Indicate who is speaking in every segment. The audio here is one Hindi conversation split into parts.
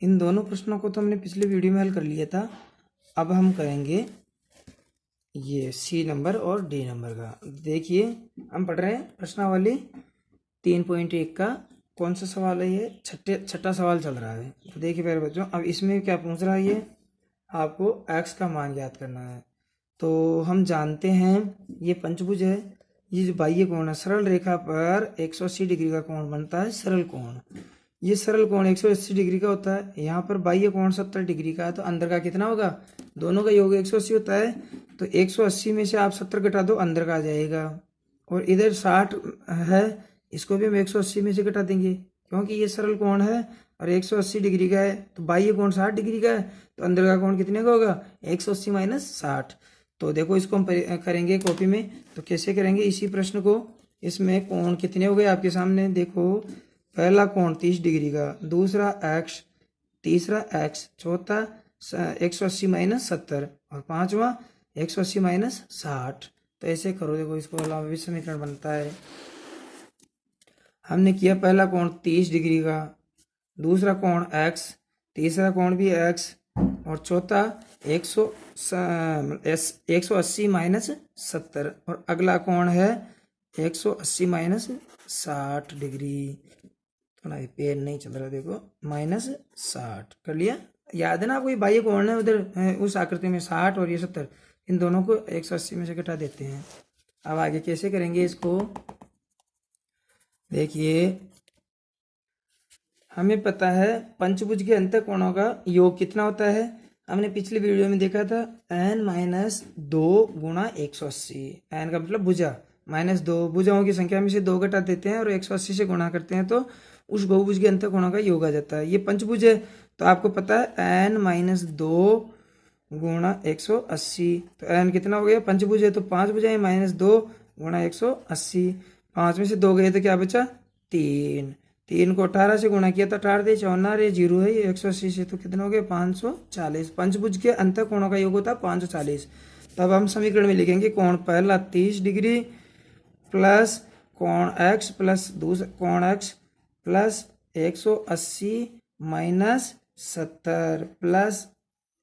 Speaker 1: इन दोनों प्रश्नों को तो हमने पिछले वीडियो में हल कर लिया था। अब हम करेंगे ये सी नंबर और डी नंबर का। देखिए हम पढ़ रहे हैं प्रश्नावली 3.1 का कौन सा सवाल है, ये छठा सवाल चल रहा है। तो देखिए प्यारे बच्चों, अब इसमें क्या पूछ रहा है, ये आपको x का मान ज्ञात करना है। तो हम जानते हैं ये पंचभुज है, ये जो बाह्य कोण है, सरल रेखा पर 180 डिग्री का कोण बनता है सरल कोण। ये सरल कोण 180 डिग्री का होता है। यहाँ पर बाह्य कोण 70 डिग्री का है, तो अंदर का कितना होगा, दोनों का योग 180 होता है। तो 180 में से आप 70 घटा दो, अंदर का आ जाएगा। और इधर 60 है, इसको भी हम 180 में से घटा देंगे, क्योंकि ये सरल कोण है और 180 डिग्री का है। तो बाह्य कोण 60 डिग्री का है, तो अंदर का कोण कितने का होगा, 180 माइनस 60। तो देखो इसको हम करेंगे कॉपी में। तो कैसे करेंगे इसी प्रश्न को, इसमें कोण कितने हो गए आपके सामने देखो। पहला कोण 30 डिग्री का, दूसरा x, तीसरा x, चौथा 180 माइनस 70 और पांचवा 180 माइनस 60। तो ऐसे करो, देखो इसको अलावा समीकरण बनता है। हमने किया पहला कोण 30 डिग्री का, दूसरा कोण x, तीसरा कोण भी x और चौथा 180 माइनस 70 और अगला कोण है 180 माइनस 60 डिग्री। थोड़ा पेन नहीं चल रहा, देखो माइनस 60 कर लिया। याद है ना आपको, ये बाह्य कोण है उधर उस आकृति में 60 और ये 70, इन दोनों को 180 में से घटा देते हैं। अब आगे कैसे करेंगे इसको, देखिए हमें पता है पंचभुज के अंत कोणों का योग कितना होता है। हमने पिछली वीडियो में देखा था n माइनस 2 गुणा 180। n का मतलब भुजा माइनस 2, भुजाओं की संख्या में से 2 घटा देते हैं और 180 से गुणा करते हैं, तो उस बहुभुज के अंत कोणों का योग आ जाता है। ये पंचभुज है, तो आपको पता है n माइनस 2 गुणा 180। तो n कितना हो गया, पंचभुज है तो 5 भुजाएं, माइनस 2 गुणा 180, 5 में से 2 गए तो क्या बचा 3। 3 को 18 से गुणा किया तो 18 दे 54, ये 0 है, ये 180 से तो कितना हो गया 540। पंचभुज के अंत कोणों का योग होता है 540। तब हम समीकरण में लिखेंगे कोण पहला 30 डिग्री प्लस कोण x प्लस दूसरा कोण x plus 180 minus 70 plus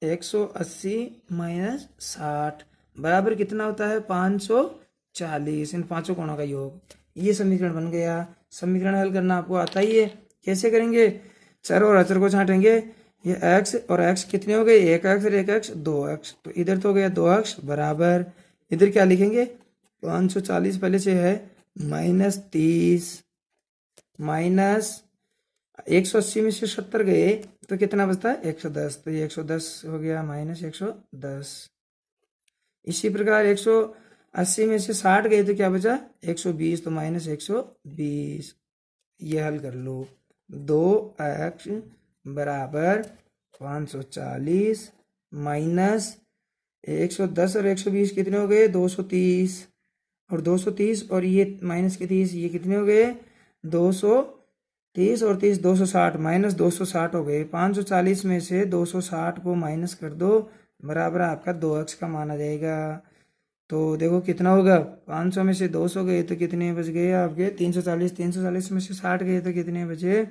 Speaker 1: 180 minus 60 बराबर कितना होता है 540। इन पांचों कोणों का योग, ये समीकरण बन गया। समीकरण हल करना आपको आता ही है। कैसे करेंगे, चर और अचर को छांटेंगे। ये x और x कितने हो गए, 1x और 1x 2x, तो इधर तो हो गया 2x बराबर, इधर क्या लिखेंगे 540 पहले से है माइनस 30 माइनस 180 में से 70 गए तो कितना बचता है 110, तो ये 110 हो गया माइनस 110। इसी प्रकार 180 में से 60 गए तो क्या बचा 120, तो माइनस 120। ये हल कर लो, 2x बराबर 540 माइनस 110 और 120 कितने हो गए 230 और 230 और ये माइनस के 30, ये कितने हो गए 230 और 30 260 माइनस 260 हो गए। 540 में से 260 को माइनस कर दो, बराबर आपका 2x का मान आ जाएगा। तो देखो कितना होगा, 500 में से 200 गए तो कितने बच गए आपके 340, 340 में से 60 गए तो कितने बचे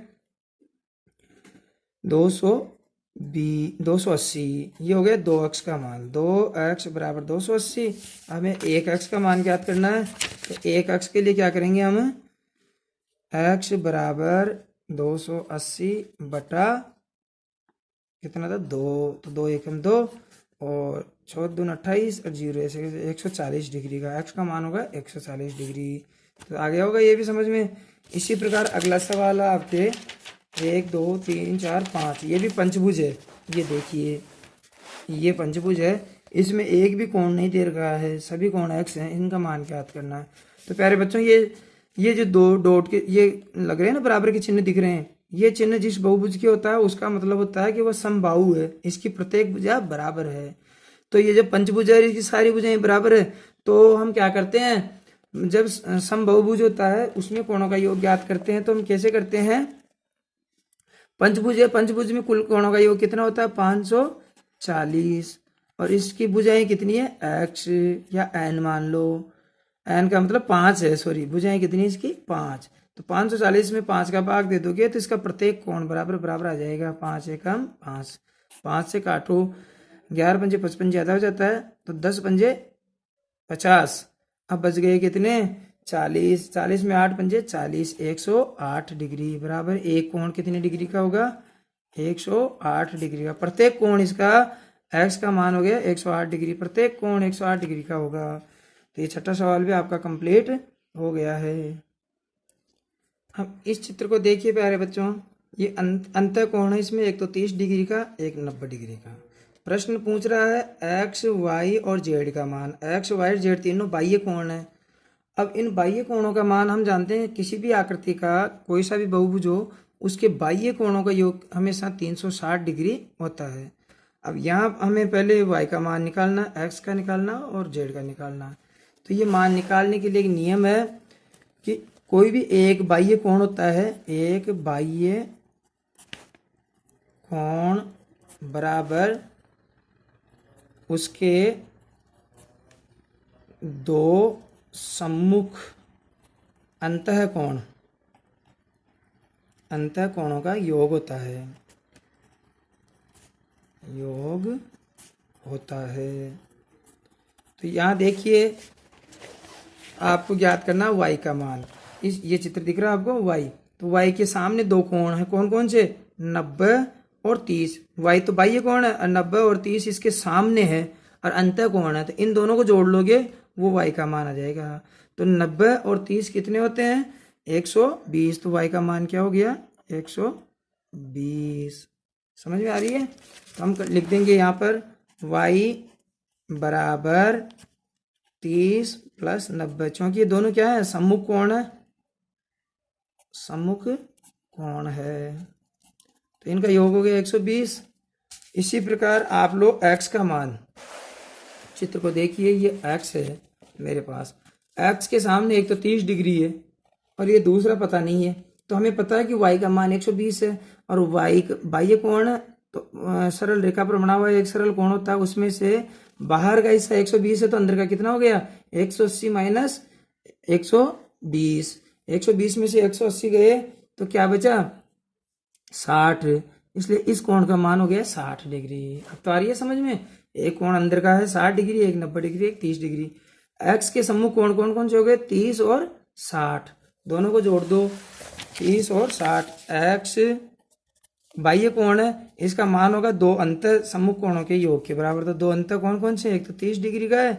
Speaker 1: 280। ये हो गया 2x का मान, 2x बराबर 280। हमें 1x का मान ज्ञात करना है, तो 1x के लिए क्या करेंगे हम, x बराबर 280 बटा कितना था 2, तो 2 एकम 2 और 4 दून 28 और 0 ऐसे 140 डिग्री का x का मान होगा 140 डिग्री। तो आ गया होगा ये भी समझ में। इसी प्रकार अगला सवाल है आपके 1 2 3 4 5, ये भी पंचभुज है। ये देखिए ये पंचभुज है, इसमें एक भी कोण नहीं दे रखा है, सभी कोण x हैं, इनका मान ज्ञात करना है। तो प्यारे बच्चों ये जो दो डॉट के ये लग रहे हैं ना, बराबर के चिन्ह दिख रहे हैं, ये चिन्ह जिस बहुभुज के होता है उसका मतलब होता है कि वह समबाहु है, इसकी प्रत्येक भुजा बराबर है। तो ये जब पंचभुज है, इसकी सारी भुजाएं बराबर है, तो हम क्या करते हैं, जब समबाहुभुज होता है उसमें कोणों का योग ज्ञात करते हैं। तो हम कैसे करते हैं, पंचभुज है, पंचभुज में कुल कोणों का योग कितना होता है 540 और इसकी भुजाएं कितनी है x या n मान लो, n का मतलब 5 है, सॉरी भुजाएं कितनी इसकी 5। तो 540 में 5 का भाग दे दोगे तो इसका प्रत्येक कोण बराबर बराबर आ जाएगा। 5 एकम 5, 5 से काटो, 11 पंजे 55 ज़्यादा हो जाता है तो 10 पंजे 50। अब बच गए कितने 40, 40 में 8 पंजे 40, 108 डिग्री बराबर एक कोण कितने डिग्री का होगा 108 डिग्री का। प्रत्येक कोण इसका x का मान हो गया 108 डिग्री, प्रत्येक कोण 108 डिग्री का होगा। तो ये छठा सवाल भी आपका कंप्लीट हो गया है। अब इस चित्र को देखिए प्यारे बच्चों, ये अंतः कोण है, इसमें एक तो 30 डिग्री का एक 90 डिग्री का। प्रश्न पूछ रहा है एक्स वाई और जेड का मान। एक्स वाई और जेड तीनों बाह्य कोण है। अब इन बाह्य कोणों का मान हम जानते हैं, किसी भी आकृति का कोई सा भी बहुभुज हो उसके बाह्य कोणों का योग हमेशा 360 डिग्री होता है। अब यहाँ हमें पहले y का मान निकालना, x का निकालना और z का निकालना। तो ये मान निकालने के लिए एक नियम है कि कोई भी एक बाह्य कोण होता है, एक बाह्य कोण बराबर उसके दो सम्मुख अंतः कोणों का योग होता है, योग होता है। तो यहाँ देखिए आपको ज्ञात करना y का मान। इस ये चित्र दिख रहा है आपको y, तो y के सामने दो कोण है, कौन कौन से 90 और 30। y तो बाह्य कोण है और 90 और 30 इसके सामने है और अंतः कोण है, तो इन दोनों को जोड़ लोगे वो y का मान आ जाएगा। तो 90 और 30 कितने होते हैं 120, तो y का मान क्या हो गया 120। समझ में आ रही है। तो हम लिख देंगे यहाँ पर y बराबर 30 प्लस 90, क्योंकि ये दोनों क्या है सम्मुख कोण है, सम्मुख कोण है, तो इनका योग हो गया 120। इसी प्रकार आप लोग x का मान, चित्र को देखिए, ये x है मेरे पास, x के सामने एक तो 30 डिग्री है और ये दूसरा पता नहीं है। तो हमें पता है कि y का मान 120 है और y बाह्य कोण है, तो सरल रेखा पर बना हुआ एक सरल कोण होता है, उसमें से बाहर का हिस्सा 120 है तो अंदर का कितना हो गया 180 माइनस 120। 120 में से 180 गए तो क्या बचा 60, इसलिए इस कोण का मान हो गया 60 डिग्री। अब तो आ रही है समझ में, एक कोण अंदर का है 60 डिग्री, एक 90 डिग्री, एक 30 डिग्री। x के सम्मुख कोण कौन कौन से हो गए 30 और 60, दोनों को जोड़ दो 30 और 60। x बाह्य कोण है, इसका मान होगा दो अंतर सम्मुख कोणों के योग के बराबर। तो दो अंतर कौन कौन से, एक तो 30 डिग्री का है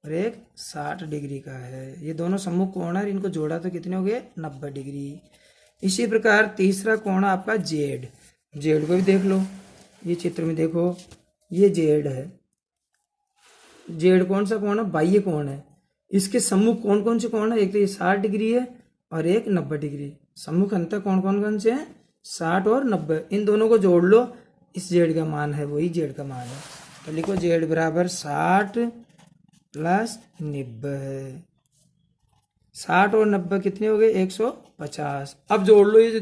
Speaker 1: और एक 60 डिग्री का है। ये दोनों सम्मुख कोण है, इनको जोड़ा तो कितने हो गए 90 डिग्री। इसी प्रकार तीसरा कोण आपका जेड, जेड को भी देख लो, ये चित्र में देखो ये जेड है, जेड कौन सा कोण है बाह्य कोण है, इसके सम्मुख कौन कौन से कोण है, एक तो ये 60 डिग्री है और एक 90 डिग्री। सम्मुख अंतर कौन कौन कौन से हैं 60 और 90, इन दोनों को जोड़ लो, इस जेड का मान है वही जेड का मान है। तो लिखो जेड बराबर 60 प्लस 90 है, 60 और 90 कितने हो गए 150। अब जोड़ लो, ये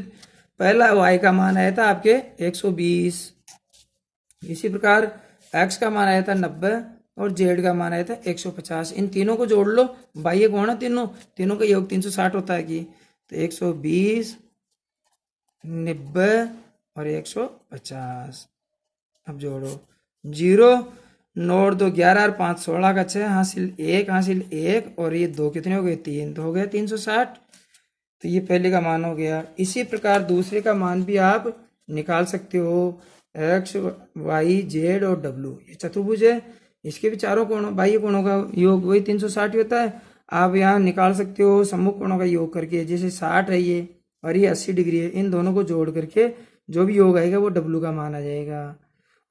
Speaker 1: पहला y का मान आया था आपके 120, इसी प्रकार x का मान आया था 90 और z का मान आया था 150। इन तीनों को जोड़ लो, बाह्य कोण है तीनों का योग 360 होता है कि, तो 120 90 और 150। अब जोड़ो 0 9 2 11 और 5 16 का 6 हासिल 1 और ये 2 कितने हो गए 3, तो हो गया 360। तो ये पहले का मान हो गया। इसी प्रकार दूसरे का मान भी आप निकाल सकते हो, x y z और w, ये चतुर्भुज है, इसके भी चारों कोणों बाह्य कोणों का योग वही 360 होता है। आप यहाँ निकाल सकते हो सम्मुख कोणों का योग करके, जैसे 60 है ये और ये 80 डिग्री है, इन दोनों को जोड़ करके जो भी योग आएगा वो w का मान आ जाएगा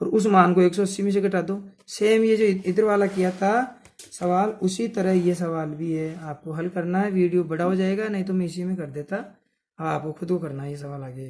Speaker 1: और उस मान को 180 में से घटा दो। सेम ये जो इधर वाला किया था सवाल, उसी तरह ये सवाल भी है, आपको हल करना है। वीडियो बड़ा हो जाएगा, नहीं तो मैं इसी में कर देता, आपको खुद को करना है ये सवाल आगे।